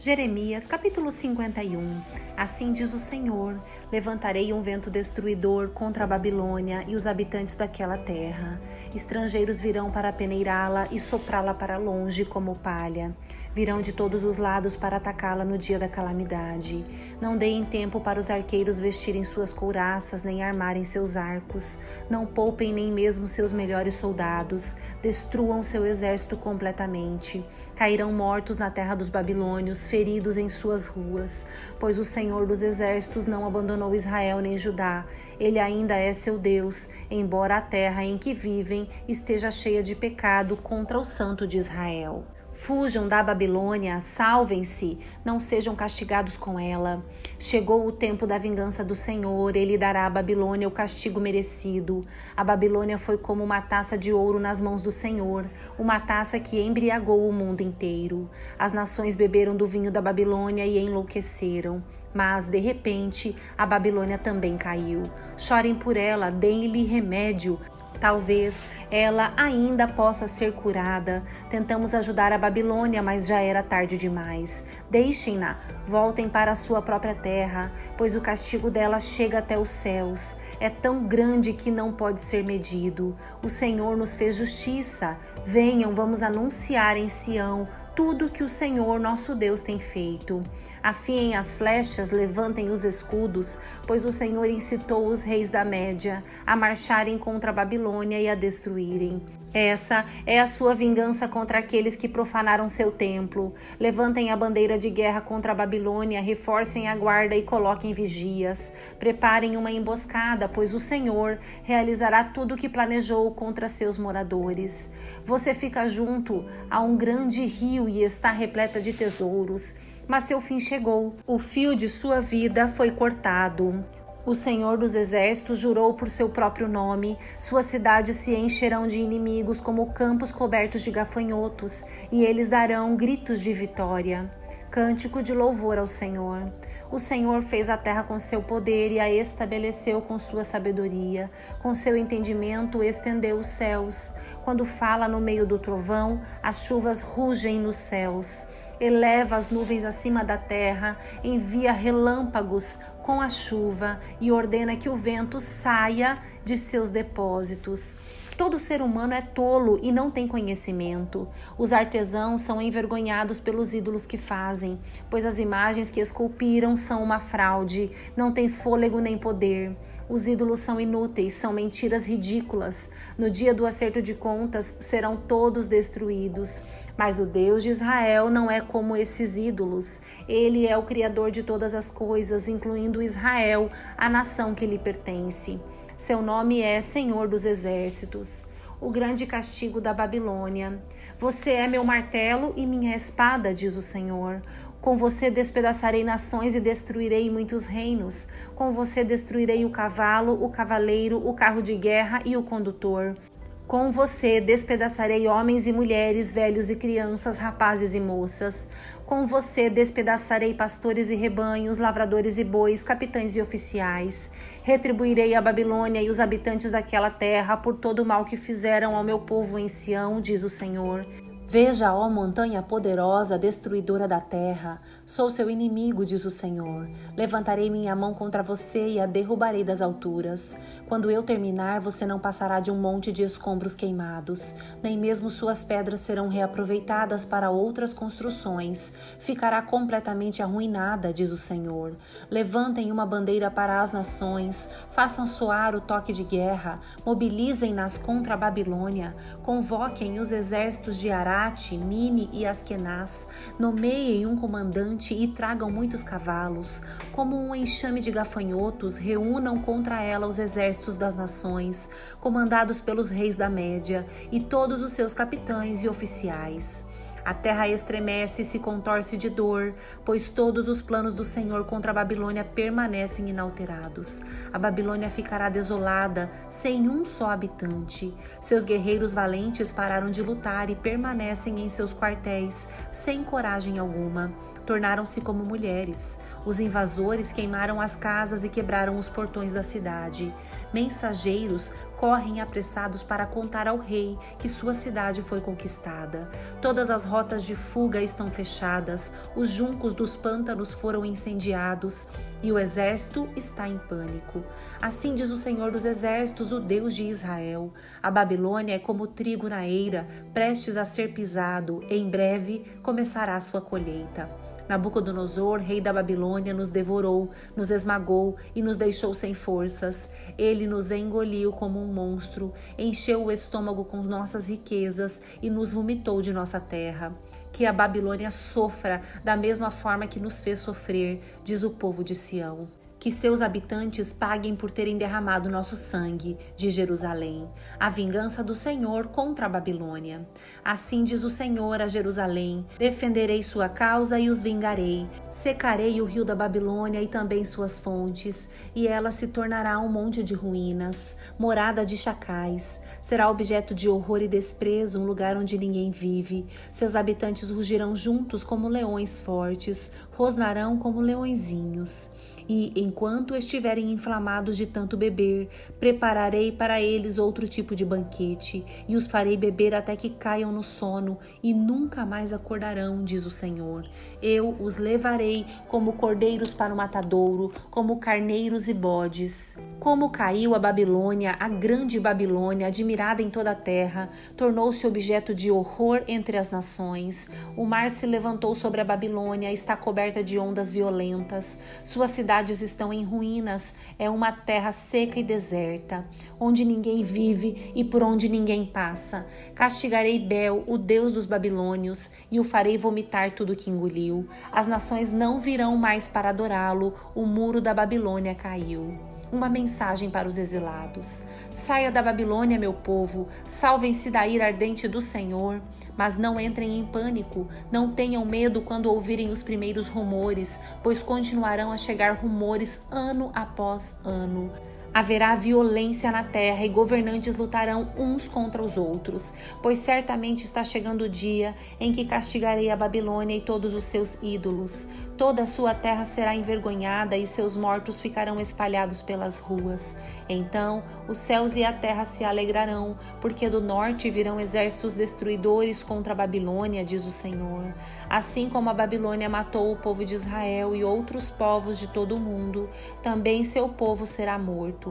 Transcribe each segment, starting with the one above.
Jeremias capítulo 51. Assim diz o Senhor: levantarei um vento destruidor contra a Babilônia e os habitantes daquela terra. Estrangeiros virão para peneirá-la e soprá-la para longe como palha. Virão de todos os lados para atacá-la no dia da calamidade. Não deem tempo para os arqueiros vestirem suas couraças, nem armarem seus arcos. Não poupem nem mesmo seus melhores soldados. Destruam seu exército completamente. Cairão mortos na terra dos babilônios, feridos em suas ruas, pois o Senhor dos exércitos não abandonou Israel nem Judá. Ele ainda é seu Deus, embora a terra em que vivem esteja cheia de pecado contra o Santo de Israel. Fujam da Babilônia, salvem-se, não sejam castigados com ela. Chegou o tempo da vingança do Senhor, ele dará à Babilônia o castigo merecido. A Babilônia foi como uma taça de ouro nas mãos do Senhor, uma taça que embriagou o mundo inteiro. As nações beberam do vinho da Babilônia e enlouqueceram. Mas, de repente, a Babilônia também caiu. Chorem por ela, deem-lhe remédio. Talvez ela ainda possa ser curada. Tentamos ajudar a Babilônia, mas já era tarde demais. Deixem-na, voltem para a sua própria terra, pois o castigo dela chega até os céus. É tão grande que não pode ser medido. O Senhor nos fez justiça. Venham, vamos anunciar em Sião tudo que o Senhor nosso Deus tem feito. Afiem as flechas, levantem os escudos, pois o Senhor incitou os reis da Média a marcharem contra a Babilônia e a destruírem. Essa é a sua vingança contra aqueles que profanaram seu templo. Levantem a bandeira de guerra contra a Babilônia, reforcem a guarda e coloquem vigias. Preparem uma emboscada, pois o Senhor realizará tudo o que planejou contra seus moradores. Você fica junto a um grande rio e está repleta de tesouros, mas seu fim chegou. O fio de sua vida foi cortado. O Senhor dos Exércitos jurou por seu próprio nome: suas cidades se encherão de inimigos como campos cobertos de gafanhotos, e eles darão gritos de vitória. Cântico de louvor ao Senhor. O Senhor fez a terra com seu poder e a estabeleceu com sua sabedoria. Com seu entendimento estendeu os céus. Quando fala no meio do trovão, as chuvas rugem nos céus. Eleva as nuvens acima da terra, envia relâmpagos com a chuva e ordena que o vento saia de seus depósitos. Todo ser humano é tolo e não tem conhecimento. Os artesãos são envergonhados pelos ídolos que fazem, pois as imagens que esculpiram são uma fraude, não têm fôlego nem poder. Os ídolos são inúteis, são mentiras ridículas. No dia do acerto de contas, serão todos destruídos. Mas o Deus de Israel não é como esses ídolos. Ele é o Criador de todas as coisas, incluindo Israel, a nação que lhe pertence. Seu nome é Senhor dos Exércitos. O grande castigo da Babilônia. Você é meu martelo e minha espada, diz o Senhor. Com você despedaçarei nações e destruirei muitos reinos. Com você destruirei o cavalo, o cavaleiro, o carro de guerra e o condutor. Com você despedaçarei homens e mulheres, velhos e crianças, rapazes e moças. Com você despedaçarei pastores e rebanhos, lavradores e bois, capitães e oficiais. Retribuirei a Babilônia e os habitantes daquela terra por todo o mal que fizeram ao meu povo em Sião, diz o Senhor. Veja, ó montanha poderosa, destruidora da terra, sou seu inimigo, diz o Senhor. Levantarei minha mão contra você e a derrubarei das alturas. Quando eu terminar, você não passará de um monte de escombros queimados, nem mesmo suas pedras serão reaproveitadas para outras construções. Ficará completamente arruinada, diz o Senhor. Levantem uma bandeira para as nações, façam soar o toque de guerra, mobilizem-nas contra a Babilônia, convoquem os exércitos de Ará, Mini e Askenaz, nomeiem um comandante e tragam muitos cavalos. Como um enxame de gafanhotos, reúnam contra ela os exércitos das nações, comandados pelos reis da Média e todos os seus capitães e oficiais. A terra estremece e se contorce de dor, pois todos os planos do Senhor contra a Babilônia permanecem inalterados. A Babilônia ficará desolada, sem um só habitante. Seus guerreiros valentes pararam de lutar e permanecem em seus quartéis, sem coragem alguma. Tornaram-se como mulheres. Os invasores queimaram as casas e quebraram os portões da cidade. Mensageiros correm apressados para contar ao rei que sua cidade foi conquistada. Todas as rotas de fuga estão fechadas, os juncos dos pântanos foram incendiados e o exército está em pânico. Assim diz o Senhor dos Exércitos, o Deus de Israel: a Babilônia é como trigo na eira, prestes a ser pisado, em breve começará sua colheita. Nabucodonosor, rei da Babilônia, nos devorou, nos esmagou e nos deixou sem forças. Ele nos engoliu como um monstro, encheu o estômago com nossas riquezas e nos vomitou de nossa terra. Que a Babilônia sofra da mesma forma que nos fez sofrer, diz o povo de Sião. Que seus habitantes paguem por terem derramado nosso sangue, de Jerusalém, a vingança do Senhor contra a Babilônia. Assim diz o Senhor a Jerusalém: defenderei sua causa e os vingarei. Secarei o rio da Babilônia e também suas fontes, e ela se tornará um monte de ruínas, morada de chacais. Será objeto de horror e desprezo, um lugar onde ninguém vive. Seus habitantes rugirão juntos como leões fortes, rosnarão como leõezinhos. E, enquanto estiverem inflamados de tanto beber, prepararei para eles outro tipo de banquete, e os farei beber até que caiam no sono, e nunca mais acordarão, diz o Senhor. Eu os levarei como cordeiros para o matadouro, como carneiros e bodes. Como caiu a Babilônia, a grande Babilônia, admirada em toda a terra, tornou-se objeto de horror entre as nações. O mar se levantou sobre a Babilônia, está coberta de ondas violentas. Suas cidades estão em ruínas, é uma terra seca e deserta, onde ninguém vive e por onde ninguém passa. Castigarei Bel, o deus dos babilônios, e o farei vomitar tudo que engoliu. As nações não virão mais para adorá-lo, o muro da Babilônia caiu. Uma mensagem para os exilados: saia da Babilônia, meu povo, salvem-se da ira ardente do Senhor. Mas não entrem em pânico, não tenham medo quando ouvirem os primeiros rumores, pois continuarão a chegar rumores ano após ano. Haverá violência na terra e governantes lutarão uns contra os outros, pois certamente está chegando o dia em que castigarei a Babilônia e todos os seus ídolos. Toda a sua terra será envergonhada e seus mortos ficarão espalhados pelas ruas. Então os céus e a terra se alegrarão, porque do norte virão exércitos destruidores contra a Babilônia, diz o Senhor. Assim como a Babilônia matou o povo de Israel e outros povos de todo o mundo, também seu povo será morto.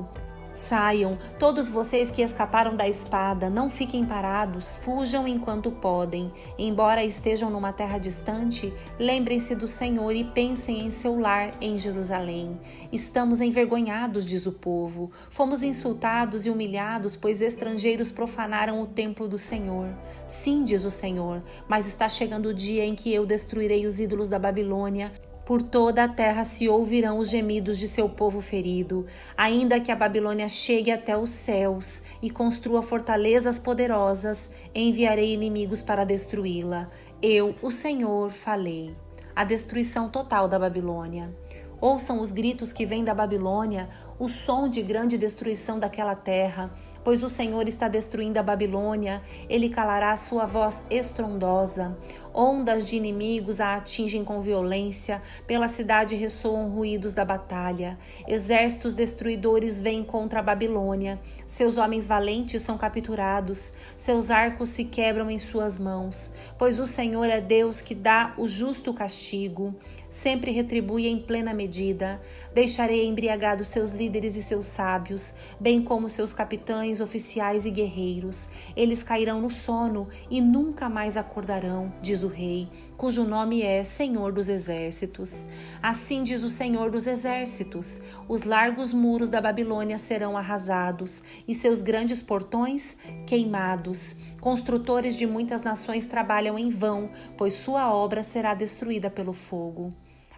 Saiam, todos vocês que escaparam da espada, não fiquem parados, fujam enquanto podem. Embora estejam numa terra distante, lembrem-se do Senhor e pensem em seu lar em Jerusalém. Estamos envergonhados, diz o povo. Fomos insultados e humilhados, pois estrangeiros profanaram o templo do Senhor. Sim, diz o Senhor, mas está chegando o dia em que eu destruirei os ídolos da Babilônia. Por toda a terra se ouvirão os gemidos de seu povo ferido, ainda que a Babilônia chegue até os céus e construa fortalezas poderosas, enviarei inimigos para destruí-la. Eu, o Senhor, falei. A destruição total da Babilônia. Ouçam os gritos que vêm da Babilônia, o som de grande destruição daquela terra, pois o Senhor está destruindo a Babilônia, ele calará sua voz estrondosa. Ondas de inimigos a atingem com violência, pela cidade ressoam ruídos da batalha. Exércitos destruidores vêm contra a Babilônia, seus homens valentes são capturados, seus arcos se quebram em suas mãos, pois o Senhor é Deus que dá o justo castigo, sempre retribui em plena medida. Deixarei embriagados seus líderes e seus sábios, bem como seus capitães, oficiais e guerreiros. Eles cairão no sono e nunca mais acordarão, diz o Rei, cujo nome é Senhor dos Exércitos. Assim diz o Senhor dos Exércitos: os largos muros da Babilônia serão arrasados e seus grandes portões queimados. Construtores de muitas nações trabalham em vão, pois sua obra será destruída pelo fogo.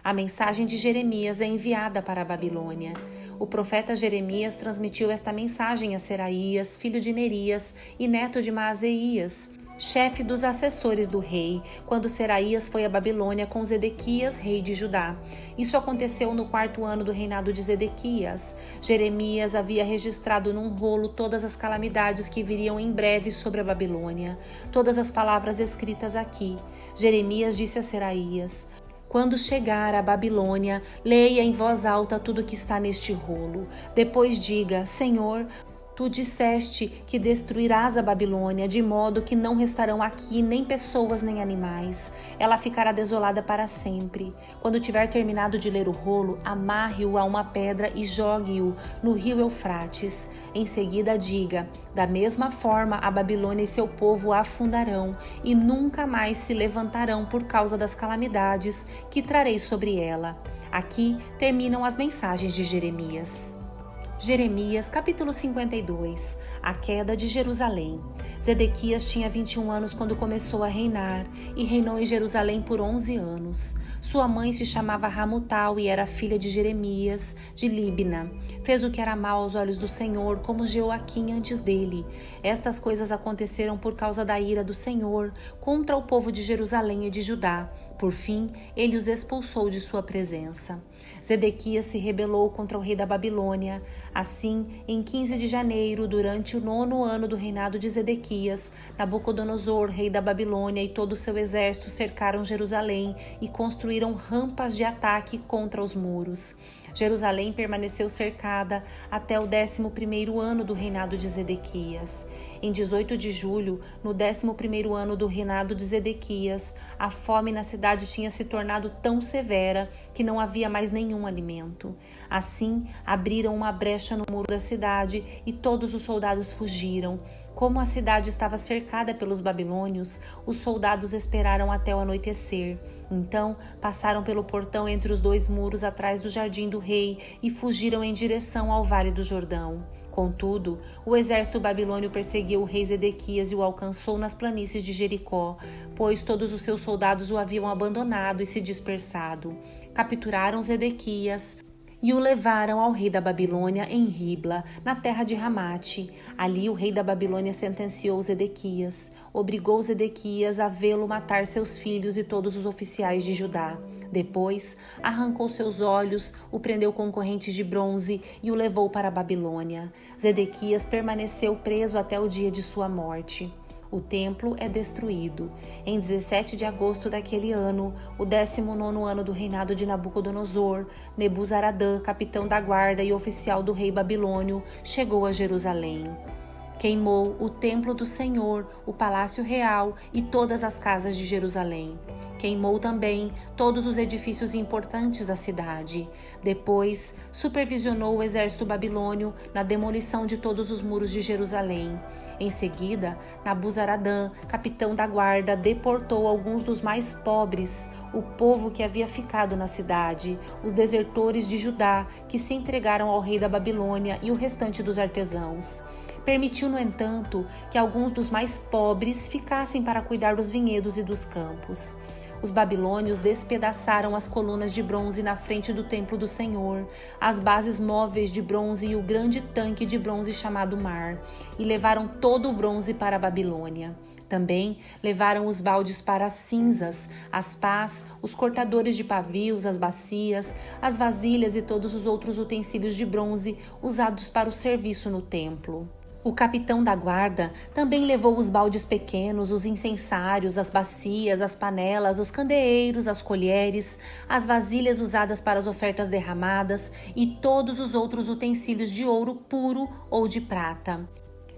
A mensagem de Jeremias é enviada para a Babilônia. O profeta Jeremias transmitiu esta mensagem a Seraías, filho de Nerias e neto de Maaseias, chefe dos assessores do rei, quando Seraías foi à Babilônia com Zedequias, rei de Judá. Isso aconteceu no 4º ano do reinado de Zedequias. Jeremias havia registrado num rolo todas as calamidades que viriam em breve sobre a Babilônia, todas as palavras escritas aqui. Jeremias disse a Seraías: quando chegar à Babilônia, leia em voz alta tudo que está neste rolo. Depois diga: Senhor, Tu disseste que destruirás a Babilônia, de modo que não restarão aqui nem pessoas nem animais. Ela ficará desolada para sempre. Quando tiver terminado de ler o rolo, amarre-o a uma pedra e jogue-o no rio Eufrates. Em seguida diga: da mesma forma a Babilônia e seu povo a afundarão e nunca mais se levantarão por causa das calamidades que trarei sobre ela. Aqui terminam as mensagens de Jeremias. Jeremias, capítulo 52. A queda de Jerusalém. Zedequias tinha 21 anos quando começou a reinar e reinou em Jerusalém por 11 anos. Sua mãe se chamava Ramutal e era filha de Jeremias, de Líbna. Fez o que era mal aos olhos do Senhor, como Jeoaquim antes dele. Estas coisas aconteceram por causa da ira do Senhor contra o povo de Jerusalém e de Judá. Por fim, ele os expulsou de sua presença. Zedequias se rebelou contra o rei da Babilônia. Assim, em 15 de janeiro, durante o 9º ano do reinado de Zedequias, Nabucodonosor, rei da Babilônia, e todo o seu exército cercaram Jerusalém e construíram rampas de ataque contra os muros. Jerusalém permaneceu cercada até o 11º ano do reinado de Zedequias. Em 18 de julho, no 11º ano do reinado de Zedequias, a fome na cidade tinha se tornado tão severa que não havia mais nenhum alimento. Assim, abriram uma brecha no muro da cidade e todos os soldados fugiram. Como a cidade estava cercada pelos babilônios, os soldados esperaram até o anoitecer. Então, passaram pelo portão entre os dois muros atrás do jardim do rei e fugiram em direção ao Vale do Jordão. Contudo, o exército babilônio perseguiu o rei Zedequias e o alcançou nas planícies de Jericó, pois todos os seus soldados o haviam abandonado e se dispersado. Capturaram Zedequias e o levaram ao rei da Babilônia em Ribla, na terra de Ramate. Ali o rei da Babilônia sentenciou Zedequias, obrigou Zedequias a vê-lo matar seus filhos e todos os oficiais de Judá. Depois, arrancou seus olhos, o prendeu com correntes de bronze e o levou para a Babilônia. Zedequias permaneceu preso até o dia de sua morte. O templo é destruído. Em 17 de agosto daquele ano, o 19º ano do reinado de Nabucodonosor, Nebuzaradã, capitão da guarda e oficial do rei babilônio, chegou a Jerusalém. Queimou o templo do Senhor, o palácio real e todas as casas de Jerusalém. Queimou também todos os edifícios importantes da cidade. Depois, supervisionou o exército babilônio na demolição de todos os muros de Jerusalém. Em seguida, Nabuzaradã, capitão da guarda, deportou alguns dos mais pobres, o povo que havia ficado na cidade, os desertores de Judá, que se entregaram ao rei da Babilônia, e o restante dos artesãos. Permitiu, no entanto, que alguns dos mais pobres ficassem para cuidar dos vinhedos e dos campos. Os babilônios despedaçaram as colunas de bronze na frente do templo do Senhor, as bases móveis de bronze e o grande tanque de bronze chamado Mar, e levaram todo o bronze para a Babilônia. Também levaram os baldes para as cinzas, as pás, os cortadores de pavios, as bacias, as vasilhas e todos os outros utensílios de bronze usados para o serviço no templo. O capitão da guarda também levou os baldes pequenos, os incensários, as bacias, as panelas, os candeeiros, as colheres, as vasilhas usadas para as ofertas derramadas e todos os outros utensílios de ouro puro ou de prata.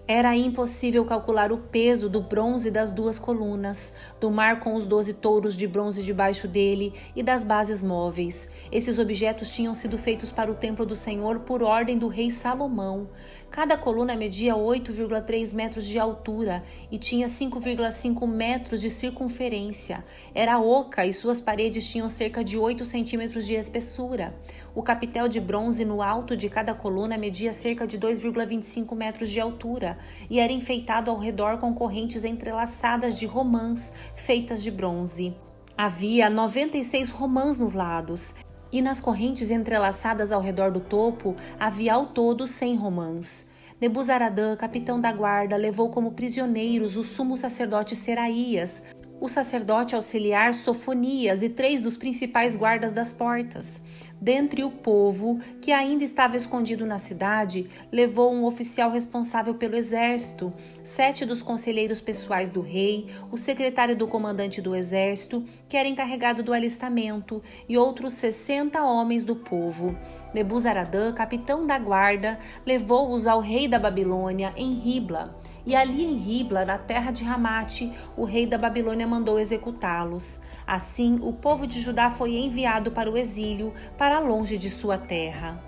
Era impossível calcular o peso do bronze das duas colunas, do mar com os 12 touros de bronze debaixo dele e das bases móveis. Esses objetos tinham sido feitos para o templo do Senhor por ordem do rei Salomão. Cada coluna media 8,3 metros de altura e tinha 5,5 metros de circunferência. Era oca e suas paredes tinham cerca de 8 centímetros de espessura. O capitel de bronze no alto de cada coluna media cerca de 2,25 metros de altura e era enfeitado ao redor com correntes entrelaçadas de romãs feitas de bronze. Havia 96 romãs nos lados. E nas correntes entrelaçadas ao redor do topo, havia ao todo 100 romãs. Nebuzaradã, capitão da guarda, levou como prisioneiros o sumo sacerdote Seraías, o sacerdote auxiliar Sofonias e 3 dos principais guardas das portas. Dentre o povo, que ainda estava escondido na cidade, levou um oficial responsável pelo exército, 7 dos conselheiros pessoais do rei, o secretário do comandante do exército, que era encarregado do alistamento, e outros 60 homens do povo. Nebuzaradã, capitão da guarda, levou-os ao rei da Babilônia, em Ribla. E ali em Ribla, na terra de Ramate, o rei da Babilônia mandou executá-los. Assim, o povo de Judá foi enviado para o exílio, para longe de sua terra.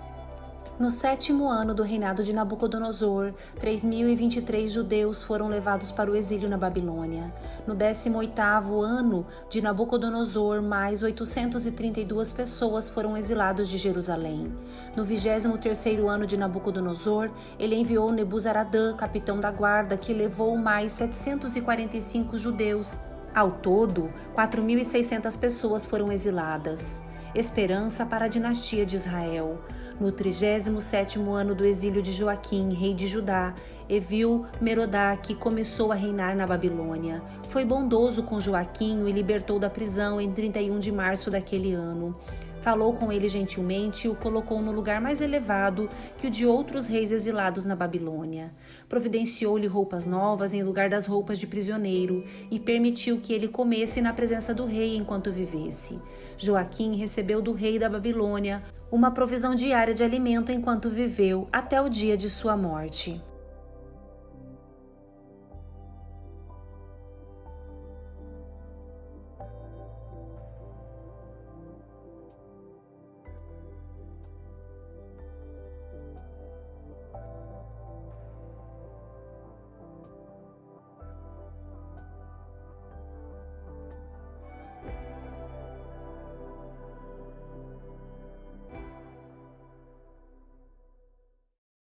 No 7º ano do reinado de Nabucodonosor, 3.023 judeus foram levados para o exílio na Babilônia. No 18º ano de Nabucodonosor, mais 832 pessoas foram exilados de Jerusalém. No 23º ano de Nabucodonosor, ele enviou Nebuzaradã, capitão da guarda, que levou mais 745 judeus. Ao todo, 4.600 pessoas foram exiladas. Esperança para a dinastia de Israel. No 37º ano do exílio de Joaquim, rei de Judá, Evil-Merodach começou a reinar na Babilônia. Foi bondoso com Joaquim e libertou da prisão em 31 de março daquele ano. Falou com ele gentilmente e o colocou no lugar mais elevado que o de outros reis exilados na Babilônia. Providenciou-lhe roupas novas em lugar das roupas de prisioneiro e permitiu que ele comesse na presença do rei enquanto vivesse. Joaquim recebeu do rei da Babilônia uma provisão diária de alimento enquanto viveu até o dia de sua morte.